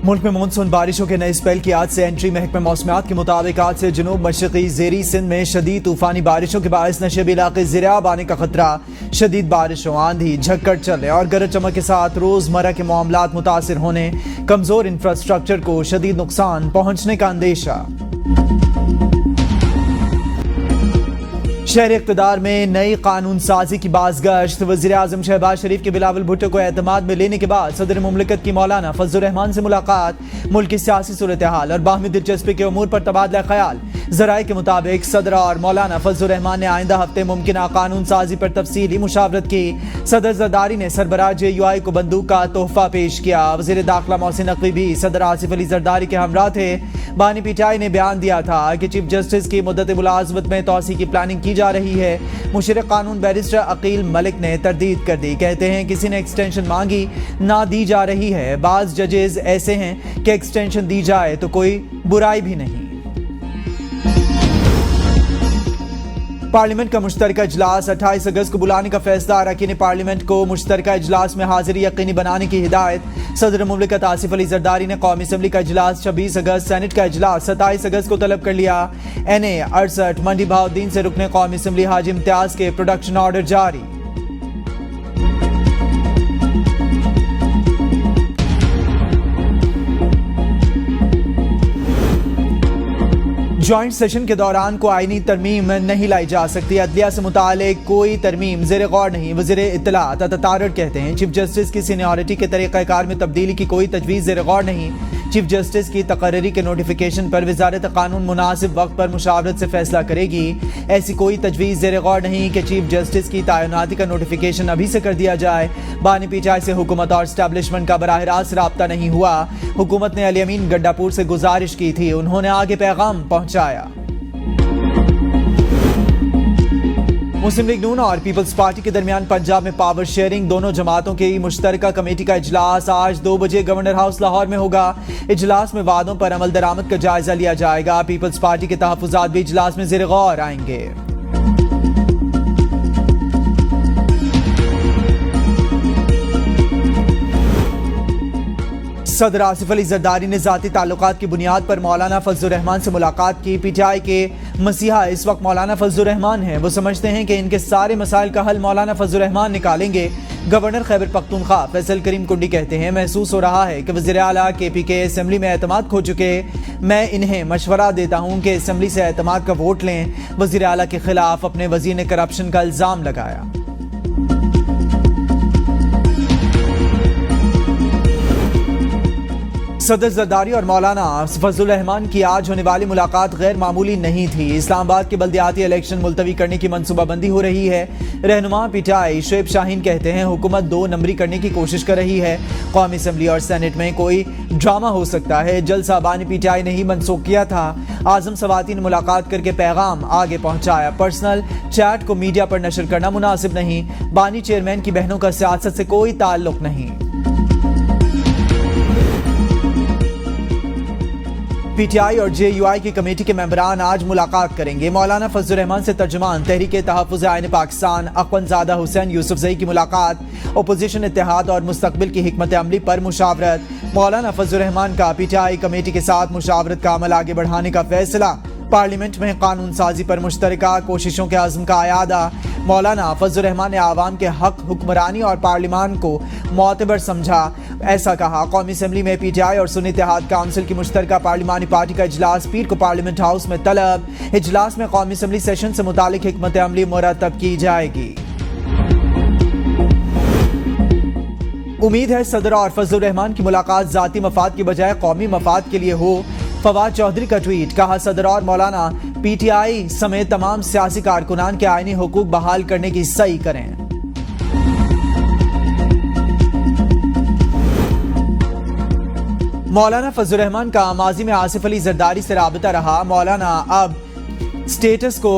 मुल्क में मानसून बारिशों के नए स्पेल की आज से एंट्री। महकमे मौसमियात के मुताबिक आज से जनूब मशरकी ज़ेरी सिंध में शदीद तूफानी बारिशों के बायस नशेबी इलाके ज़ेराब आने का खतरा। शदीद बारिशों, आंधी, झक्कड़ चलने और गरज चमक के साथ रोजमर्रा के मामलात मुतासिर होने, कमजोर इंफ्रास्ट्रक्चर को शदीद नुकसान पहुंचने का अंदेशा। शहर इक़्तिदार में नई कानून साजी की बाज़गश्त। वज़ीर आज़म शहबाज शरीफ के बिलावल भुट्टो को एतमाद में लेने के बाद सदर मुमलिकत की मौलाना फजलुर रहमान से मुलाकात। मुल्क की सियासी सूरत हाल और बाहमी दिलचस्पी के उमूर पर तबादला ख्याल। ज़राए के मुताबिक सदर और मौलाना फजलुर रहमान ने आइंदा हफ्ते मुमकिन कानून साजी पर तफसीली मुशावरत की। सदर ज़रदारी ने सरबराह JUI को बंदूक का तोहफा पेश किया। वज़ीर दाखिला मोहसिन नकवी भी सदर आसिफ अली ज़रदारी के हमरा थे। बानी पीटाई ने बयान दिया था कि चीफ जस्टिस की मुद्दत मुलाजमत में तोसी की प्लानिंग की जा रही है। मुशीर कानून बैरिस्टर अकील मलिक ने तरदीद कर दी। कहते हैं किसी ने एक्सटेंशन मांगी, ना दी जा रही है। बाज जजेस ऐसे हैं कि एक्सटेंशन दी जाए तो कोई बुराई भी नहीं। पार्लियामेंट का मुश्तरका इजलास 28 अगस्त को बुलाने का फैसला। अरकान पार्लियामेंट को मुश्तरका इजलास में हाजिरी यकीनी बनाने की हिदायत। सदर मुमलिकत आसिफ अली जरदारी ने कौमी असम्बली का इजलास 26 अगस्त, सेनेट का इजलास 27 अगस्त को तलब कर लिया। NA 68 मंडी बहाउद्दीन से रुकने कौमी असम्बली हाजी इम्तियाज के प्रोडक्शन ऑर्डर जारी। ज्वाइंट सेशन के दौरान को आईनी तरमीम नहीं लाई जा सकती। अदलिया से मुतालिक कोई तरमीम ज़ेर गौर नहीं। वज़ीर इत्तलात अतातारड़ कहते हैं चीफ जस्टिस की सीनियरिटी के तरीक़ाकार में तब्दीली की कोई तजवीज़ ज़ेर गौर नहीं। चीफ जस्टिस की तकर्री के नोटिफिकेशन पर वजारत कानून मुनासिब वक्त पर मुशावरत से फैसला करेगी। ऐसी कोई तजवीज़ ज़ेर गौर नहीं कि चीफ जस्टिस की तैनाती का नोटिफिकेशन अभी से कर दिया जाए। बानी पीटाई से हुकूमत और एस्टैब्लिशमेंट का बराह रास्त राब्ता नहीं हुआ। हुकूमत ने अली अमीन गड्डापुर से गुजारिश की थी, उन्होंने आगे पैगाम पहुंचाया। मुस्लिम लीग नून और पीपल्स पार्टी के दरमियान पंजाब में पावर शेयरिंग दोनों जमातों की मुश्तरका कमेटी का इजलास आज 2 बजे गवर्नर हाउस लाहौर में होगा। इजलास में वादों पर अमल दरामद का जायजा लिया जाएगा। पीपल्स पार्टी के तहफ़्फ़ुज़ात भी इजलास में ज़ेर गौर आएंगे। सदर आसिफ अली जरदारी ने ज़ाती ताल्लुकात की बुनियाद पर मौलाना फजलुर रहमान से मुलाकात की। PTI के मसीहा इस वक्त मौलाना फजलुर रहमान हैं। वो समझते हैं कि इनके सारे मसाइल का हल मौलाना फजलुर रहमान निकालेंगे। गवर्नर खैबर पख्तूनख्वा फैसल करीम कुंडी कहते हैं महसूस हो रहा है कि वज़ीर आला KP के असम्बली में एतमाद खो चुके। मैं इन्हें मशवरा देता हूँ कि असम्बली से एतमाद का वोट लें। वज़ीर आला के खिलाफ अपने वज़ीर ने करप्शन का इल्ज़ाम लगाया। सदर जरदारी और मौलाना फजलुर रहमान की आज होने वाली मुलाकात गैर मामूली नहीं थी। इस्लामाबाद के बल्दियाती इलेक्शन मुलतवी करने की मनसूबाबंदी हो रही है। रहनुमा PTI शुएब शाहीन कहते हैं हुकूमत 2 नंबरी करने की कोशिश कर रही है। कौमी असम्बली और सेनेट में कोई ड्रामा हो सकता है। जलसा बानी PTI ने ही मनसूख किया था। आजम सवाती ने मुलाकात करके पैगाम आगे पहुंचाया। पर्सनल चैट को मीडिया पर नशर करना मुनासिब नहीं। बानी चेयरमैन की बहनों का सियासत से कोई ताल्लुक नहीं। PTI और JUI की कमेटी के मेंबरान आज मुलाकात करेंगे। मौलाना फजलुर रहमान से तर्जुमान तहरीक तहफ़्फ़ुज़ आईन पाकिस्तान अख्वंज़ादा हुसैन यूसुफ़ज़ई की मुलाकात। ओपोजिशन इत्तेहाद और मुस्तक़बिल की हिकमत अमली पर मुशावरत। मौलाना फजलुर रहमान का PTI कमेटी के साथ मुशावरत का अमल आगे बढ़ाने का फैसला। पार्लियामेंट में कानून साजी पर मुश्तरका कोशिशों के आज़म का आयादा। मौलाना फजलुर रहमान ने आवाम के हक, हुक्मरानी और पार्लियामान को मोतबर समझा, ऐसा कहा। कौमी असम्बली में PTI और सुन्नी इत्तेहाद काउंसिल की मुश्तरका पार्लिमानी पार्टी का इजलास पीर को पार्लियामेंट हाउस में तलब। इजलास में कौमी असम्बली सेशन से मुतालिक हिकमत अमली मुरतब की जाएगी। उम्मीद है सदर और फजलुर रहमान की मुलाकात जाती मफाद की बजाय कौमी मफाद के लिए हो। फवाद चौधरी का ट्वीट, कहा सदर और मौलाना PTI समेत तमाम सियासी कारकुनान के आईनी हुकूक बहाल करने की सही करें। मौलाना फजलुर रहमान का माजी में आसिफ अली जरदारी से राबता रहा। मौलाना अब स्टेटस को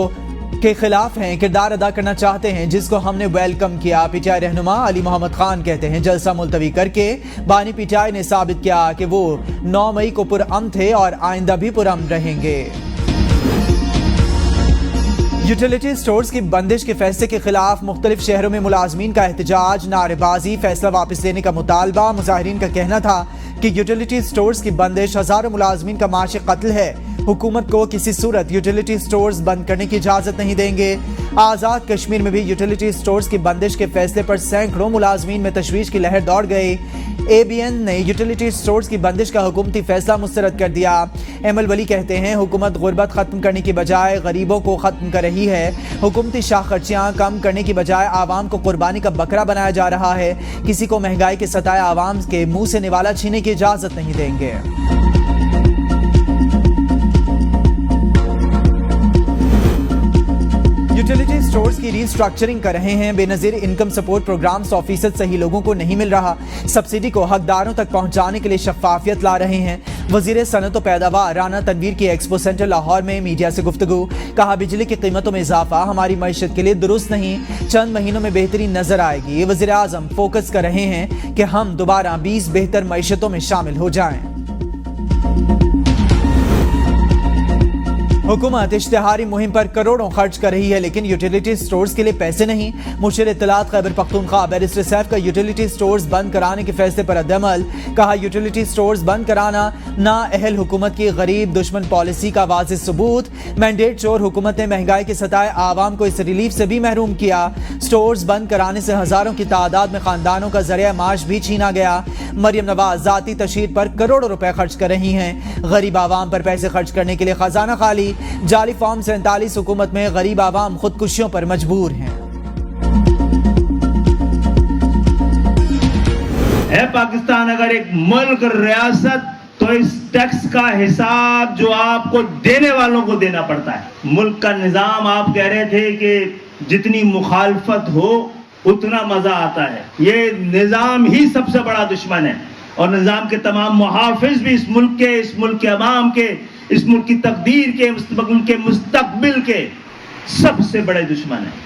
के खिलाफ हैं, किरदार अदा करना चाहते हैं जिसको हमने वेलकम किया। PTI रहनुमा अली मोहम्मद खान कहते हैं जलसा मुलतवी करके बानी PTI ने साबित किया कि वो 9 मई को पुरअमन थे और आइंदा भी पुरअमन रहेंगे। यूटिलिटी स्टोर्स की बंदिश के फैसले के खिलाफ मुख्तलिफ शहरों में मुलाजमीन का एहतजाज, नारेबाजी, फैसला वापस लेने का मुतालबा। मुजाहिरीन का कहना था कि यूटिलिटी स्टोर्स की बंदिश हजारों मुलाजमीन का माशी कत्ल है। हुकूमत को किसी सूरत यूटिलिटी स्टोर्स बंद करने की इजाजत नहीं देंगे। आजाद कश्मीर में भी यूटिलिटी स्टोर्स की बंदिश के फैसले पर सैकड़ों मुलाजमीन में तशवीश की लहर दौड़ गई। ABN ने यूटिलिटी स्टोर्स की बंदिश का हुकूमती फैसला मुस्तरद कर दिया। एमल वली कहते हैं हुकूमत गुर्बत खत्म करने की बजाय गरीबों को खत्म कर रही है। हुकूमती शाह खर्चियाँ कम करने की बजाय आवाम को कुर्बानी का बकरा बनाया जा रहा है। किसी को महंगाई के सताए आवाम के मुंह से निवाला छीनने की इजाजत नहीं देंगे। यूटिलिटी स्टोर्स की रीस्ट्रक्चरिंग कर रहे हैं। बेनजीर इनकम सपोर्ट प्रोग्राम 100% सही लोगों को नहीं मिल रहा। सब्सिडी को हकदारों तक पहुंचाने के लिए शफाफियत ला रहे हैं। वजीर सनत व पैदावार राना तनवीर की एक्सपो सेंटर लाहौर में मीडिया से गुफ्तगू। कहा बिजली की कीमतों में इजाफा हमारी मईशत के लिए दुरुस्त नहीं, चंद महीनों में बेहतरी नजर आएगी। वजीर आजम फोकस कर रहे हैं कि हम दोबारा 20 बेहतर मईशतों में शामिल हो जाएं। हुकूमत इश्तिहारी मुहिम पर करोड़ों खर्च कर रही है, लेकिन यूटिलिटी स्टोर्स के लिए पैसे नहीं। मुशीर इत्तलात खैबर पख्तूनख्वा बैरिस्टर सैफ का यूटिलिटी स्टोर्स बंद कराने के फैसले पर रद्द-ए-अमल। कहा यूटिलिटी स्टोर्स बंद कराना ना अहल हुकूमत की गरीब दुश्मन पॉलिसी का वाज़ेह सबूत। मैंडेट चोर हुकूमत ने महंगाई के सताए आवाम को इस रिलीफ से भी महरूम किया। स्टोर्स बंद कराने से हजारों की तादाद में खानदानों का जरिया माश भी छीना गया। मरियम नवाज जाती तशहीर पर करोड़ों रुपए खर्च कर रही हैं। गरीब आवाम पर पैसे खर्च करने के लिए खजाना खाली। जाली फॉर्म 47 हुकूमत में गरीब आवाम खुदकुशियों पर मजबूर हैं। है पाकिस्तान अगर एक मुल्क रियासत, तो इस टैक्स का हिसाब जो आपको देने वालों को देना पड़ता है। मुल्क का निजाम, आप कह रहे थे कि जितनी मुखालफत हो उतना मजा आता है। ये निजाम ही सबसे बड़ा दुश्मन है और निजाम के तमाम मुहाफिज भी इस मुल्क के अवाम के, इस मुल्क की तकदीर के, मुल्क के मुस्तकबिल के सबसे बड़े दुश्मन है।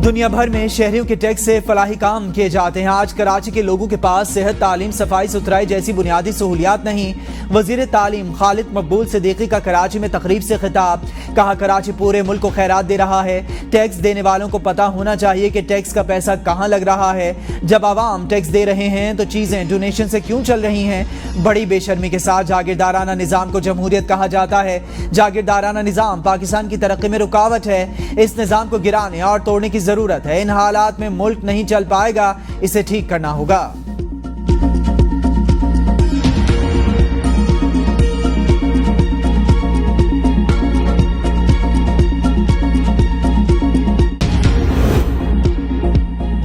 दुनिया भर में शहरियों के टैक्स से फलाही काम किए जाते हैं। आज कराची के लोगों के पास सेहत, तालीम, सफाई सुथराई जैसी बुनियादी सहूलियात नहीं। वजीर तालीम खालिद मकबूल सिद्दीकी का कराची में तकरीब से खिताब। कहा कराची पूरे मुल्क को खैरात दे रहा है। टैक्स देने वालों को पता होना चाहिए कि टैक्स का पैसा कहाँ लग रहा है। जब आवाम टैक्स दे रहे हैं तो चीजें डोनेशन से क्यों चल रही हैं। बड़ी बेशर्मी के साथ जागीरदाराना निजाम को जमहूरियत कहा जाता है। जागीरदाराना निजाम पाकिस्तान की तरक्की में रुकावट है। इस निजाम को गिराने और तोड़ने की जरूरत है। इन हालात में मुल्क नहीं चल पाएगा, इसे ठीक करना होगा।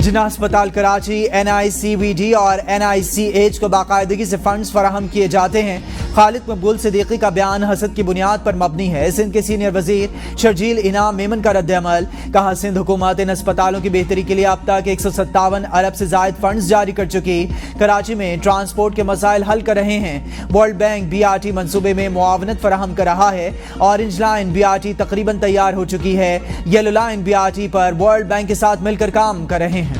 जिना अस्पताल कराची NICVD और NICH को बाकायदगी से फंड्स फराहम किए जाते हैं। खालिद मकबूल सिद्दीकी का बयान हसद की बुनियाद पर मबनी है। सिंध के सीनियर वजीर शर्जील इनाम मेमन का रद्द-ए-अमल। कहा सिंध हुकूमत इन अस्पतालों की बेहतरी के लिए अब तक 157 अरब से जायद फंड्स जारी कर चुकी। कराची में ट्रांसपोर्ट के मसाइल हल कर रहे हैं। वर्ल्ड बैंक BRT मंसूबे में मुआवनत फराहम कर रहा है। ऑरेंज लाइन BRT तकरीबन तैयार हो चुकी है। येलो लाइन BRT पर वर्ल्ड बैंक के साथ मिलकर काम कर रहे हैं।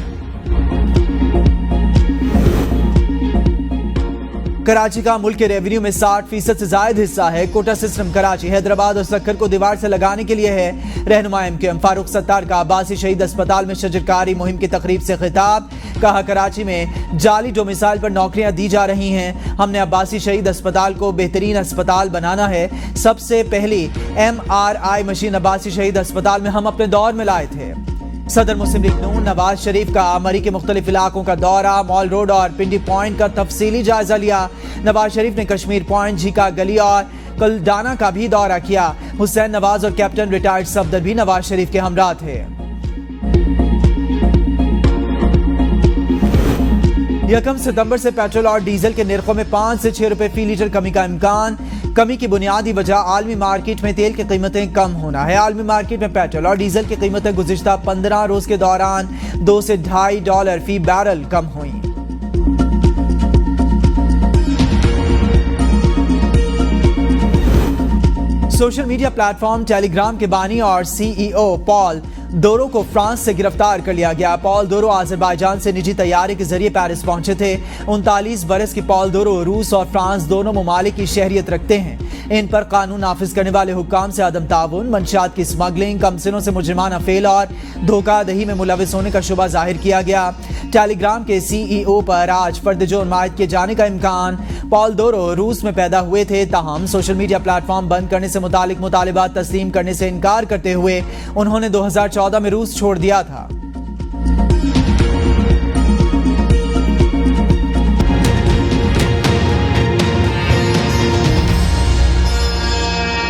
कराची का मुल्क के रेवेन्यू में 60% से ज्यादा हिस्सा है। कोटा सिस्टम कराची, हैदराबाद और सक्कर को दीवार से लगाने के लिए है। रहनुमा MQM फारूक सत्तार का अब्बासी शहीद अस्पताल में शजरकारी मुहिम की तकरीब से खिताब। कहा कराची में जाली डोमिसाइल पर नौकरियां दी जा रही हैं। हमने अब्बासी शहीद अस्पताल को बेहतरीन अस्पताल बनाना है। सबसे पहली MRI मशीन अब्बासी शहीद अस्पताल में हम अपने दौर में लाए थे। सदर मुस्लिम लीग नून नवाज शरीफ का मरी के मुख्तलिफ इलाकों का दौरा, मॉल रोड और पिंडी पॉइंट का तफसीली जायजा लिया। नवाज शरीफ ने कश्मीर पॉइंट, झीका गली और कलडाना का भी दौरा किया। हुसैन नवाज और कैप्टन रिटायर्ड सफदर भी नवाज शरीफ के हमरा थे। यकम सितंबर से पेट्रोल और डीजल के निर्खों में 5 से 6 रुपए फी लीटर कमी का इम्कान। कमी की बुनियादी वजह आलमी मार्केट में तेल की कीमतें कम होना है। आलमी मार्केट में पेट्रोल और डीजल की कीमतें गुज़िश्ता 15 रोज के दौरान $2 से $2.5 फी बैरल कम हुई। सोशल मीडिया प्लेटफॉर्म टेलीग्राम के बानी और CEO पॉल दोरो को फ्रांस से गिरफ्तार कर लिया गया। पॉल दोरो अजरबैजान से निजी तैयारी के जरिए पेरिस पहुंचे थे। 39 बरस के पॉल दोरो रूस और फ्रांस दोनों ममालिक की शहरियत रखते हैं। इन पर कानून नाफिज करने वाले हुक्काम से अदम ताउन, मंशियात की स्मगलिंग, कमसिनों से मुजरिमाना फेल और धोखाधही में मुलविस होने का शुबा जाहिर किया गया। टेलीग्राम के CEO पर आज फर्द जुर्म आयद किए जाने का इम्कान। पॉल दोरो रूस में पैदा हुए थे, ताहम सोशल मीडिया प्लेटफॉर्म बंद करने से मुतालिक मुतालिबात तस्लीम करने से इनकार करते हुए उन्होंने 2014 में रूस छोड़ दिया था।